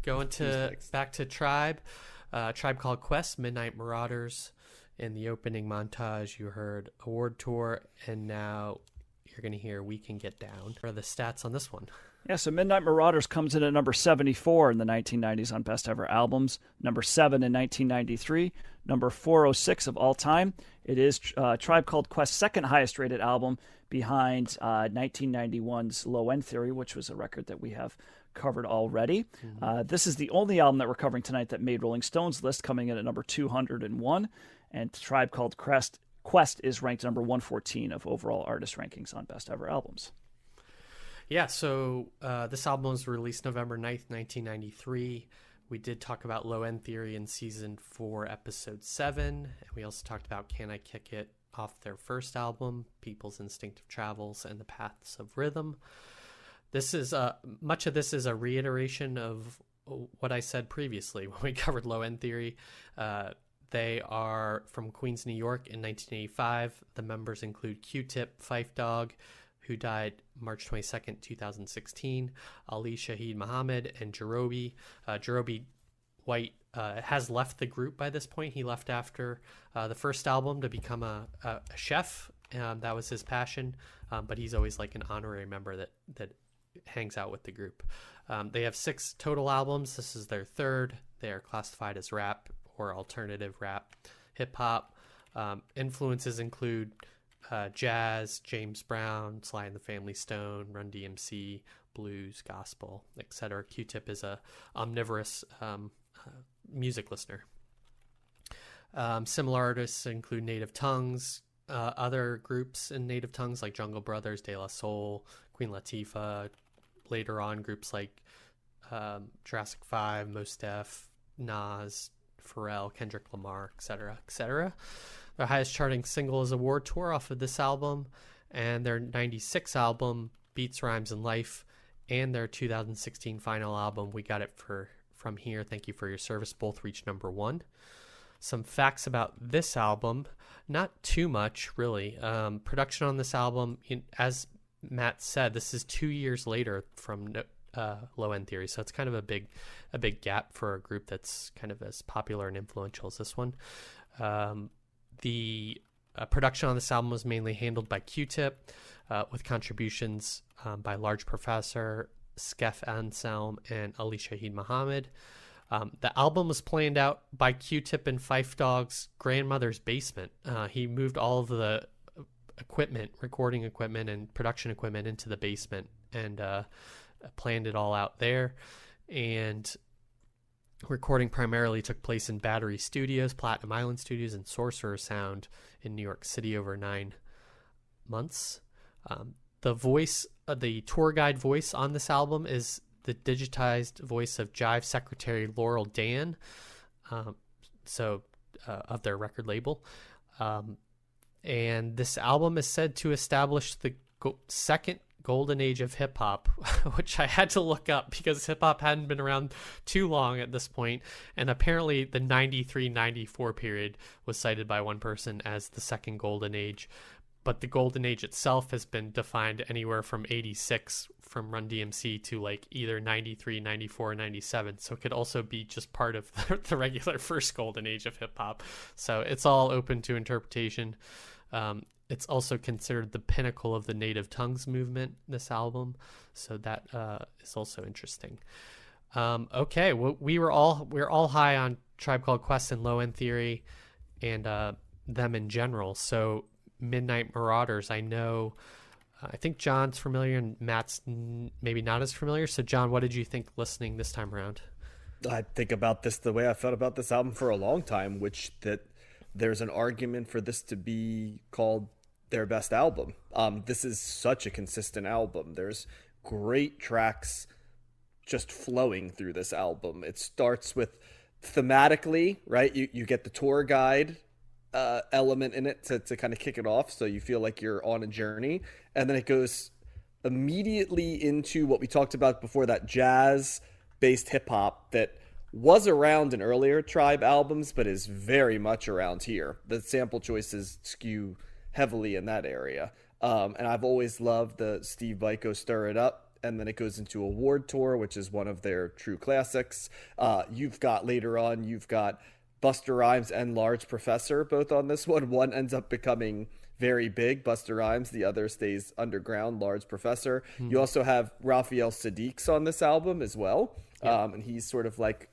Going to back to Tribe. Tribe Called Quest, Midnight Marauders. In the opening montage, you heard Award Tour, and now you're going to hear We Can Get Down. What are the stats on this one? Yeah, so Midnight Marauders comes in at number 74 in the 1990s on Best Ever Albums, number 7 in 1993, number 406 of all time. It is Tribe Called Quest's second highest rated album behind 1991's Low End Theory, which was a record that we have covered already. This is the only album that we're covering tonight that made Rolling Stone's list, coming in at number 201, and Tribe Called Quest is ranked number 114 of overall artist rankings on Best Ever Albums. Yeah, so this album was released November 9th, 1993. We did talk about Low End Theory in Season 4, Episode 7. And we also talked about Can I Kick It off their first album, People's Instinctive Travels and the Paths of Rhythm. This is much of this is a reiteration of what I said previously when we covered Low End Theory. They are from Queens, New York in 1985. The members include Q-Tip, Phife Dawg, who died March 22nd, 2016, Ali Shaheed Muhammad, and Jarobi. Jarobi White has left the group by this point. He left after the first album to become a chef. That was his passion, but he's always like an honorary member that hangs out with the group. They have 6 total albums. This is their third. They are classified as rap or alternative rap, hip-hop. Influences include jazz, James Brown, Sly and the Family Stone, Run DMC, blues, gospel, etc. Q-Tip is a omnivorous music listener. Similar artists include Native Tongues, other groups in Native Tongues like Jungle Brothers, De La Soul, Queen Latifah. Later on, groups like Jurassic 5, Mos Def, Nas, Pharrell, Kendrick Lamar, etc., etc. Their highest charting single is Award Tour off of this album, and their 96 album, Beats, Rhymes, and Life, and their 2016 final album, We Got It From Here, Thank You For Your Service, both reached number 1. Some facts about this album, not too much, really. Production on this album, as Matt said, this is 2 years later from Low End Theory, so it's kind of a big gap for a group that's kind of as popular and influential as this one. The production on this album was mainly handled by Q-Tip, with contributions by Large Professor, Skef Anselm, and Ali Shaheed Muhammad. The album was planned out by Q-Tip in Phife Dawg's grandmother's basement. He moved all of the equipment, recording equipment and production equipment into the basement and planned it all out there. And recording primarily took place in Battery Studios, Platinum Island Studios, and Sorcerer Sound in New York City over 9 months. The tour guide voice on this album is the digitized voice of Jive secretary Laurel Dan, of their record label. And this album is said to establish the second golden age of hip-hop, which I had to look up because hip-hop hadn't been around too long at this point, and apparently the 93-94 period was cited by one person as the second golden age, but the golden age itself has been defined anywhere from 86 from Run DMC to like either 93, 94, 97, so it could also be just part of the regular first golden age of hip-hop, so it's all open to interpretation. It's also considered the pinnacle of the Native Tongues movement, this album. So that is also interesting. Okay, well, we're all high on Tribe Called Quest and Low End Theory and them in general. So Midnight Marauders, I think John's familiar and Matt's maybe not as familiar. So John, what did you think listening this time around? I think about this the way I felt about this album for a long time, which that there's an argument for this to be called their best album. This is such a consistent album. There's great tracks just flowing through this album. It starts with thematically, right? You get the tour guide element in it to kind of kick it off, so you feel like you're on a journey. And then it goes immediately into what we talked about before, that jazz-based hip-hop that was around in earlier Tribe albums, but is very much around here. The sample choices skew heavily in that area. And I've always loved the Steve Biko Stir It Up and then it goes into Award Tour, which is one of their true classics. You've got Busta Rhymes and Large Professor both on this one. One ends up becoming very big, Busta Rhymes. The other stays underground, Large Professor. You also have Raphael Sadiq's on this album as well. And he's sort of like,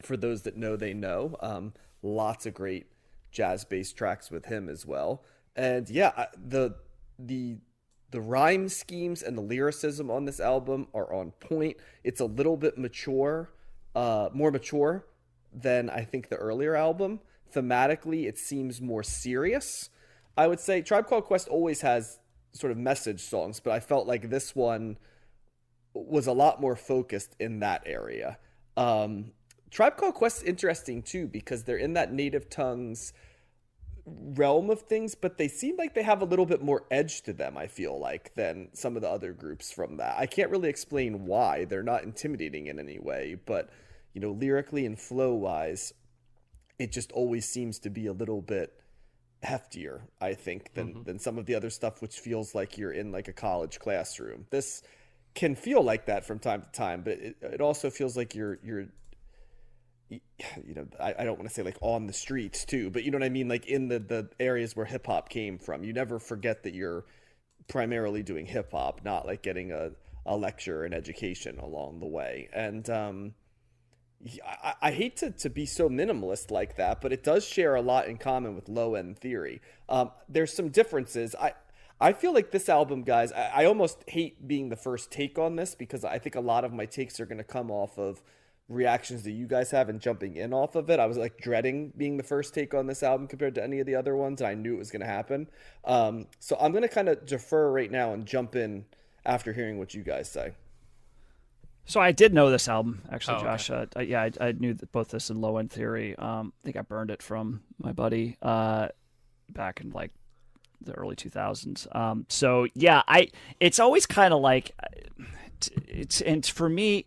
for those that know, they know. Lots of great jazz bass tracks with him as well. And yeah, the rhyme schemes and the lyricism on this album are on point. It's a little bit more mature than I think the earlier album. Thematically, it seems more serious. I would say Tribe Called Quest always has sort of message songs, but I felt like this one was a lot more focused in that area. Tribe Called Quest is interesting too, because they're in that native tongues realm of things, but they seem like they have a little bit more edge to them, I feel like, than some of the other groups from that. I can't really explain why. They're not intimidating in any way, but lyrically and flow wise, it just always seems to be a little bit heftier, I think, than some of the other stuff, which feels like you're in like a college classroom. This can feel like that from time to time, but it also feels like you're I don't want to say like on the streets too, but you know what I mean? Like in the areas where hip hop came from. You never forget that you're primarily doing hip hop, not like getting a lecture and education along the way. And I hate to be so minimalist like that, but it does share a lot in common with Low End Theory. There's some differences. I feel like this album, guys, I almost hate being the first take on this, because I think a lot of my takes are going to come off of reactions that you guys have and jumping in off of it. I was like dreading being the first take on this album compared to any of the other ones, and I knew it was going to happen. So I'm going to kind of defer right now and jump in after hearing what you guys say. So I did know this album, actually, okay. Josh. I knew that both this and Low End Theory. I think I burned it from my buddy back in like the early 2000s. So yeah, it's always kind of like and for me,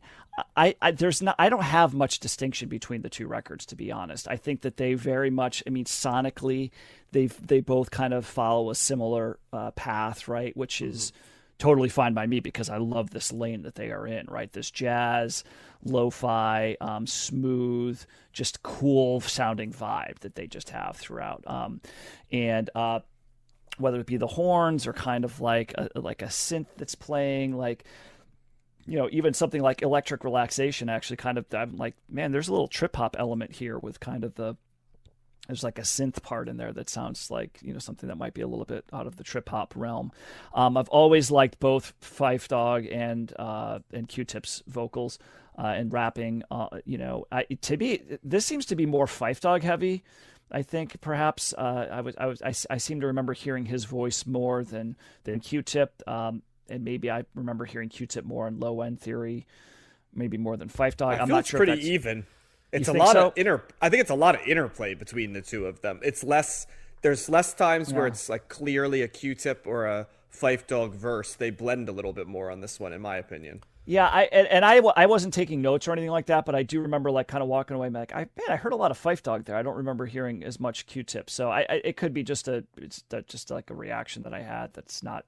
I don't have much distinction between the two records, to be honest. I think that they very much, sonically, they both kind of follow a similar path, right? Which is totally fine by me, because I love this lane that they are in, right? This jazz, lo-fi, smooth, just cool sounding vibe that they just have throughout. And whether it be the horns or kind of like a synth that's playing, like, even something like Electric Relaxation, actually kind of, I'm like, man, there's a little trip hop element here with kind of there's like a synth part in there that sounds like, something that might be a little bit out of the trip hop realm. I've always liked both Phife Dawg and Q-Tip's vocals and rapping. To me, this seems to be more Phife Dawg heavy. I think perhaps I seem to remember hearing his voice more than Q-Tip. And maybe I remember hearing Q-Tip more in Low End Theory, maybe more than Phife Dawg. I'm not sure. It's pretty even. It's a lot of I think it's a lot of interplay between the two of them. There's less times where it's like clearly a Q-Tip or a Phife Dawg verse. They blend a little bit more on this one, in my opinion. Yeah, I wasn't taking notes or anything like that, but I do remember like kind of walking away like, I heard a lot of Phife Dawg there. I don't remember hearing as much Q-Tip. So it could be just like a reaction that I had that's not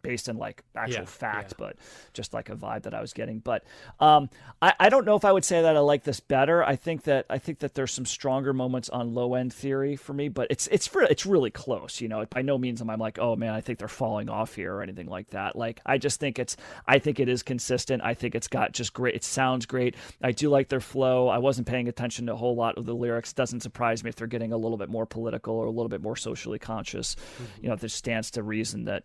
based in like actual fact, but just like a vibe that I was getting. But I don't know if I would say that I like this better. I think that there's some stronger moments on Low End Theory for me, but it's really close. By no means am I like, oh man, I think they're falling off here or anything like that. Like I think it is consistent. I think it's got just great. It sounds great. I do like their flow. I wasn't paying attention to a whole lot of the lyrics. Doesn't surprise me if they're getting a little bit more political or a little bit more socially conscious. There stands to reason that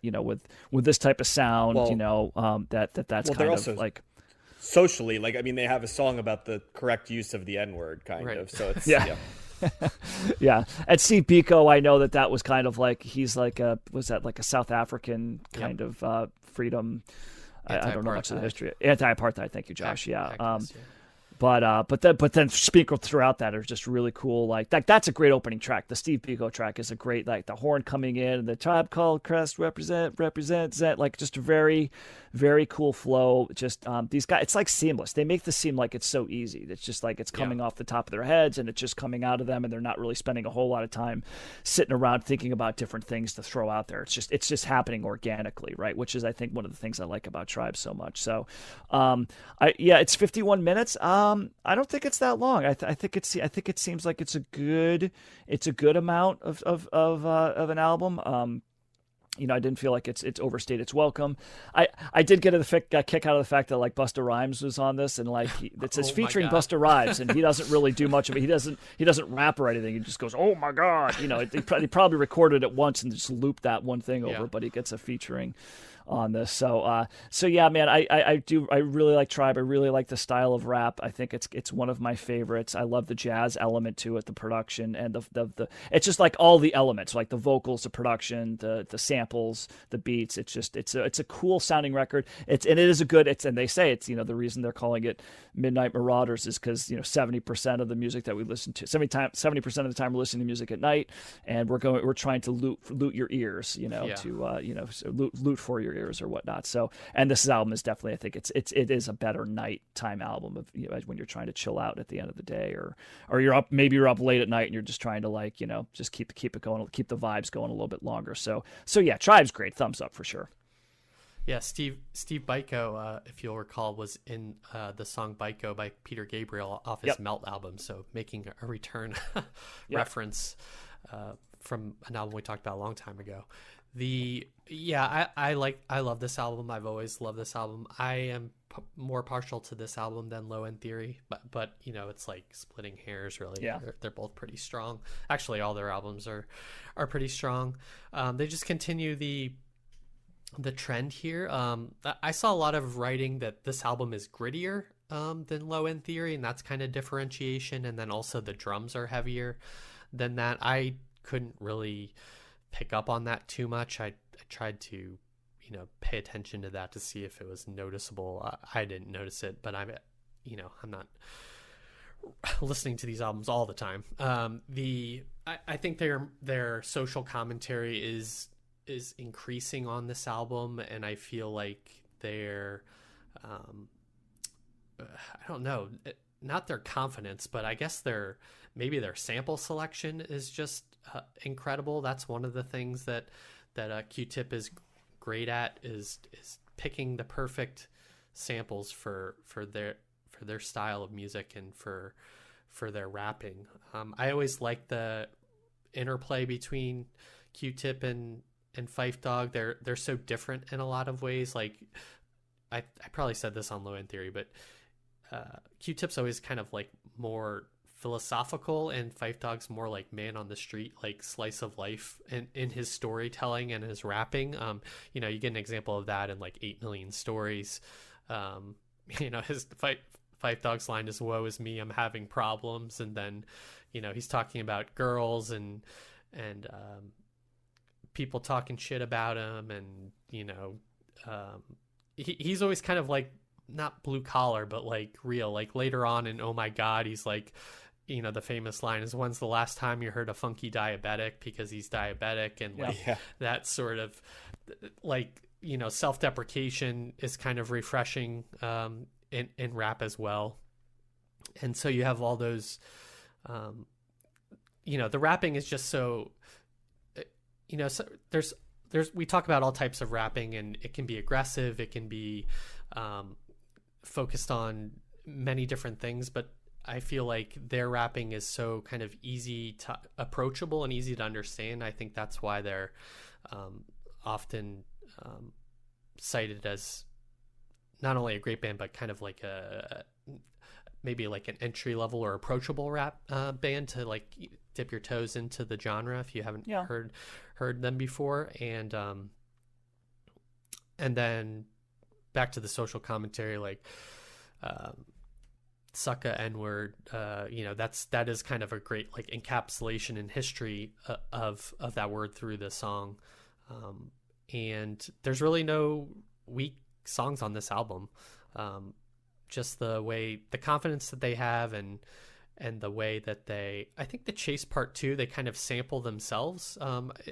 with this type of sound, that's kind of like socially, like, they have a song about the correct use of the N-word kind of. So it's yeah. At Steve Biko, I know that was kind of like, he's like was that like a South African kind of freedom? I don't know much of the history. Anti-apartheid. Thank you, Josh. But then speaker throughout that are just really cool. Like that's a great opening track. The Steve Biko track is a great, like the horn coming in and the Tribe Called Quest represent, like just very, very cool flow. Just these guys, it's like seamless. They make this seem like it's so easy. It's just like it's coming off the top of their heads and it's just coming out of them, and they're not really spending a whole lot of time sitting around thinking about different things to throw out there. It's just happening organically, right? Which is, I think, one of the things I like about Tribe so much. So, it's 51 minutes. I don't think it's that long. I think it seems like it's a good amount of an album. I didn't feel like it's overstayed its welcome. I did get a kick out of the fact that like Busta Rhymes was on this, and like it says featuring Busta Rhymes, and he doesn't really do much of it. He doesn't rap or anything. He just goes, "Oh my God!" He probably recorded it once and just looped that one thing over, but he gets a featuring on this. So yeah, man, I really like Tribe. I really like the style of rap. I think it's one of my favorites. I love the jazz element to it, the production, and the it's just like all the elements, like the vocals, the production, the samples, the beats. It's a cool sounding record. And they say it's, the reason they're calling it Midnight Marauders is because 70% of the music that we listen to, 70% of the time we're listening to music at night, and we're trying to loot your ears, so loot for your ears or whatnot. So, and this album is definitely, I think it is a better nighttime album of, when you're trying to chill out at the end of the day, or you're up late at night and you're just trying to just keep it going, keep the vibes going a little bit longer. So yeah, Tribe's great. Thumbs up for sure. Yeah, Steve Biko, if you'll recall, was in the song Biko by Peter Gabriel off his Melt album. So making a return reference from an album we talked about a long time ago. I love this album. I've always loved this album. I am more partial to this album than Low End Theory, but it's like splitting hairs, really. Yeah. They're both pretty strong. Actually, all their albums are pretty strong. They just continue the trend here. I saw a lot of writing that this album is grittier than Low End Theory, and that's kind of differentiation. And then also the drums are heavier than that. I couldn't really pick up on that too much. I tried to pay attention to that to see if it was noticeable. I didn't notice it, but I'm not listening to these albums all the time. I think their social commentary is increasing on this album, and I feel like they're I don't know, not their confidence, but I guess maybe their sample selection is just incredible. That's one of the things that Q-Tip is great at, is picking the perfect samples for their style of music and for their rapping. I always like the interplay between Q-Tip and Phife Dawg. They're so different in a lot of ways. Like I probably said this on Low End Theory, but Q-Tip's always kind of like more philosophical, and Phife Dawg's more like man on the street, like slice of life in his storytelling and his rapping. You get an example of that in like 8 Million Stories. His Phife Dawg's line is "Woe is me, I'm having problems," and then he's talking about girls and people talking shit about him, and he's always kind of like not blue collar, but like real. Like later on in "Oh My God," he's like, the famous line is, "When's the last time you heard a funky diabetic?" Because he's diabetic, and that sort of like self-deprecation is kind of refreshing in rap as well. And so you have all those the rapping is just so so there's we talk about all types of rapping, and it can be aggressive, it can be focused on many different things, but I feel like their rapping is so kind of easy to approachable and easy to understand. I think that's why they're often cited as not only a great band, but kind of like maybe like an entry level or approachable rap band to like dip your toes into the genre if you haven't heard them before. And then back to the social commentary, like sucka n-word, that is kind of a great like encapsulation in history of that word through the song. And there's really no weak songs on this album. Just the confidence that they have, and the way that I think the chase part 2, they kind of sample themselves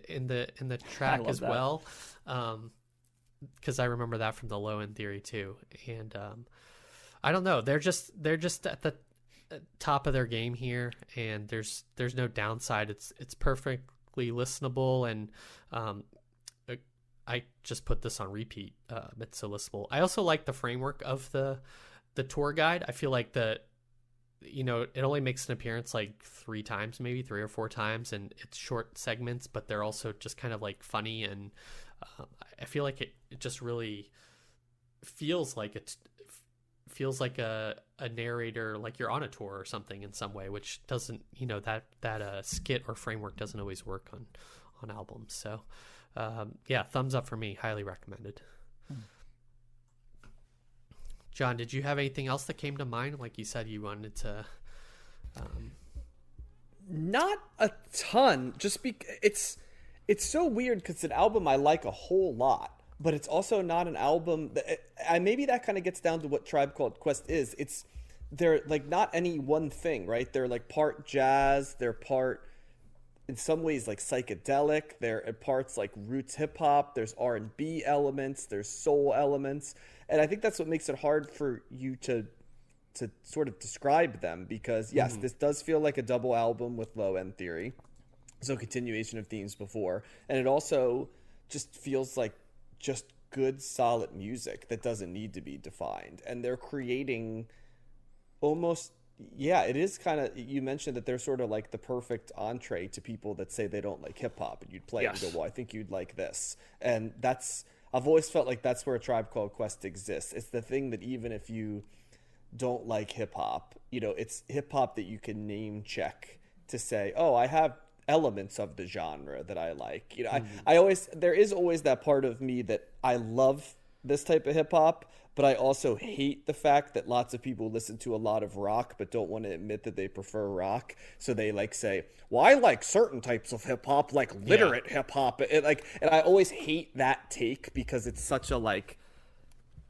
in the track as well. because I remember that from the Low End Theory too. And I don't know, they're just at the top of their game here, and there's no downside. It's perfectly listenable, and I just put this on repeat. It's so listenable. I also like the framework of the tour guide. I feel like it only makes an appearance like 3 times, maybe 3 or 4 times, and it's short segments, but they're also just kind of like funny, and I feel like it just really feels like a narrator, like you're on a tour or something in some way, which doesn't, that skit or framework doesn't always work on albums. So thumbs up for me, highly recommended. John, did you have anything else that came to mind? Like you said, you wanted to. Not a ton. It's so weird because it's an album I like a whole lot, but it's also not an album maybe that kind of gets down to what Tribe Called Quest is. They're like not any one thing, right? They're like part jazz, they're part in some ways like psychedelic, they're at parts like roots hip hop, there's R&B elements, there's soul elements. And I think that's what makes it hard for you to sort of describe them, because yes, this does feel like a double album with Low End Theory. So continuation of themes before. And it also just feels like just good, solid music that doesn't need to be defined. And they're creating almost, it is kind of, you mentioned that they're sort of like the perfect entree to people that say they don't like hip hop, and you'd play it and go, well, I think you'd like this. And I've always felt like that's where A Tribe Called Quest exists. It's the thing that even if you don't like hip hop, it's hip hop that you can name check to say, oh, I have elements of the genre that I like. There is always that part of me that I love this type of hip hop, but I also hate the fact that lots of people listen to a lot of rock but don't want to admit that they prefer rock. So they like say, well, I like certain types of hip hop, like literate hip hop. And I always hate that take, because it's such a like,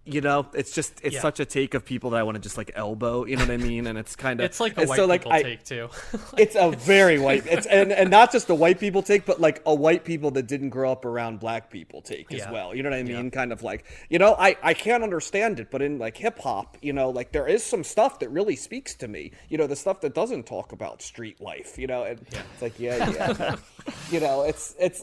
it's such a take of people that I want to just like elbow, you know what I mean? And it's kind of, it's like a white people take too. It's a very white, and not just a white people take, but like a white people that didn't grow up around black people take as well. You know what I mean? Kind of like, I can't understand it, but in like hip hop, like there is some stuff that really speaks to me, the stuff that doesn't talk about street life, and it's like,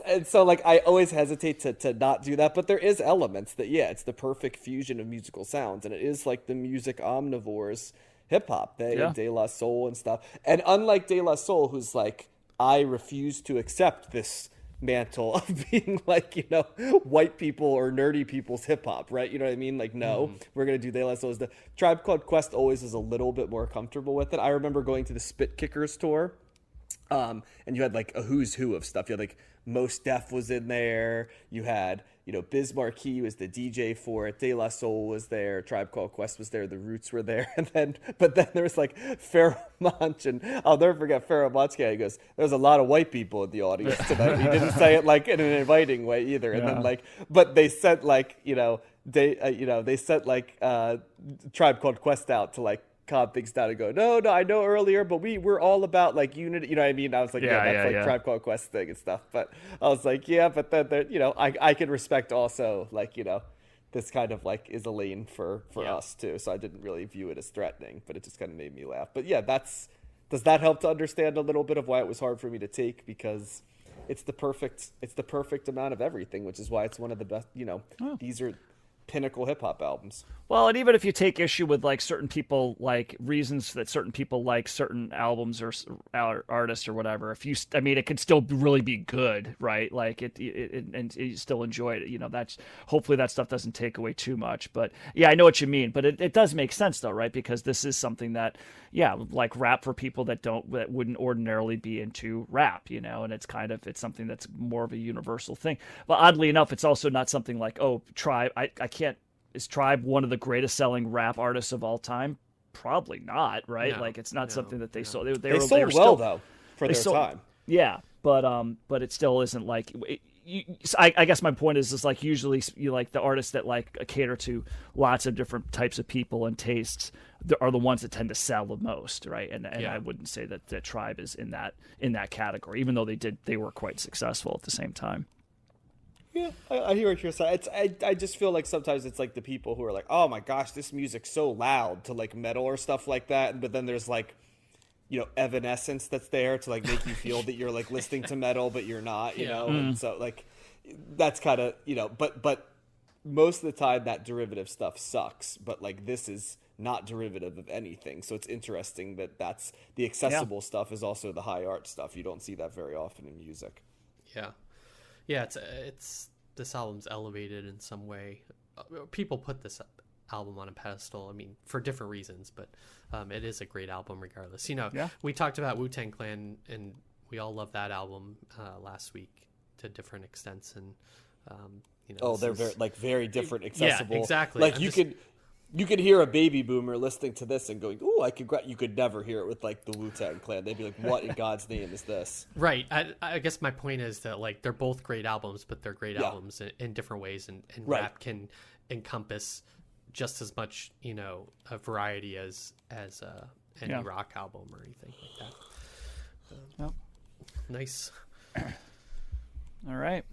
and so like, I always hesitate to not do that, but there is elements that, it's the perfect fusion of musical sounds, and it is like the music omnivores hip hop, De La Soul and stuff. And unlike De La Soul, who's like, I refuse to accept this mantle of being like, white people or nerdy people's hip hop, right? You know what I mean? Like, no, we're gonna do De La Soul. The Tribe Called Quest always is a little bit more comfortable with it. I remember going to the Spit Kickers tour, and you had like a who's who of stuff. You had like Mos Def was in there. You had, Biz Markie was the DJ for it. De La Soul was there. Tribe Called Quest was there. The Roots were there. But then there was like Pharoah Monch, and I'll never forget Pharoah Monch. He goes, "There's a lot of white people in the audience tonight." He didn't say it like in an inviting way either. And then like, but they sent like, they sent like Tribe Called Quest out to like calm things down and go, no, I know earlier, but we're all about like unity, you know what I mean? I was like, that's like Tribe Called Quest thing and stuff. But I was like, but then I can respect also like, this kind of like is a lane for us too. So I didn't really view it as threatening, but it just kind of made me laugh. But does that help to understand a little bit of why it was hard for me to take? Because it's the perfect amount of everything, which is why it's one of the best, these are pinnacle hip hop albums. Well, and even if you take issue with like certain people, like reasons that certain people like certain albums or artists or whatever, it could still really be good, right? Like it and you still enjoy it. That's hopefully that stuff doesn't take away too much. But I know what you mean. But it does make sense though, right? Because this is something that, like rap for people that wouldn't ordinarily be into rap, and it's something that's more of a universal thing. But oddly enough, it's also not something like, oh, Tribe. Is Tribe one of the greatest selling rap artists of all time? Probably not, right? No, like it's not something that they sold. They sold well though for their time. Yeah, but it still isn't like. I guess my point is like usually you like the artists that like cater to lots of different types of people and tastes are the ones that tend to sell the most, right? And I wouldn't say that Tribe is in that category, even though they were quite successful at the same time. Yeah, I hear what you're saying. I just feel like sometimes it's like the people who are like, oh my gosh, this music's so loud to like metal or stuff like that. But then there's like, evanescence that's there to like make you feel that you're like listening to metal, but you're not, you know? And so like, that's kind of, but most of the time that derivative stuff sucks, but like this is not derivative of anything. So it's interesting that that's the accessible stuff is also the high art stuff. You don't see that very often in music. Yeah. Yeah, it's this album's elevated in some way. People put this album on a pedestal, I mean, for different reasons, but it is a great album regardless. We talked about Wu-Tang Clan, and we all love that album last week to different extents, and they're very different, accessible. Yeah, exactly. Like you could hear a baby boomer listening to this and going, "Oh, you could never hear it with like the Wu-Tang Clan." They'd be like, "What in God's name is this?" Right. I guess my point is that like they're both great albums, but they're great albums in different ways, and rap can encompass just as much, a variety as any rock album or anything like that. Nice. All right.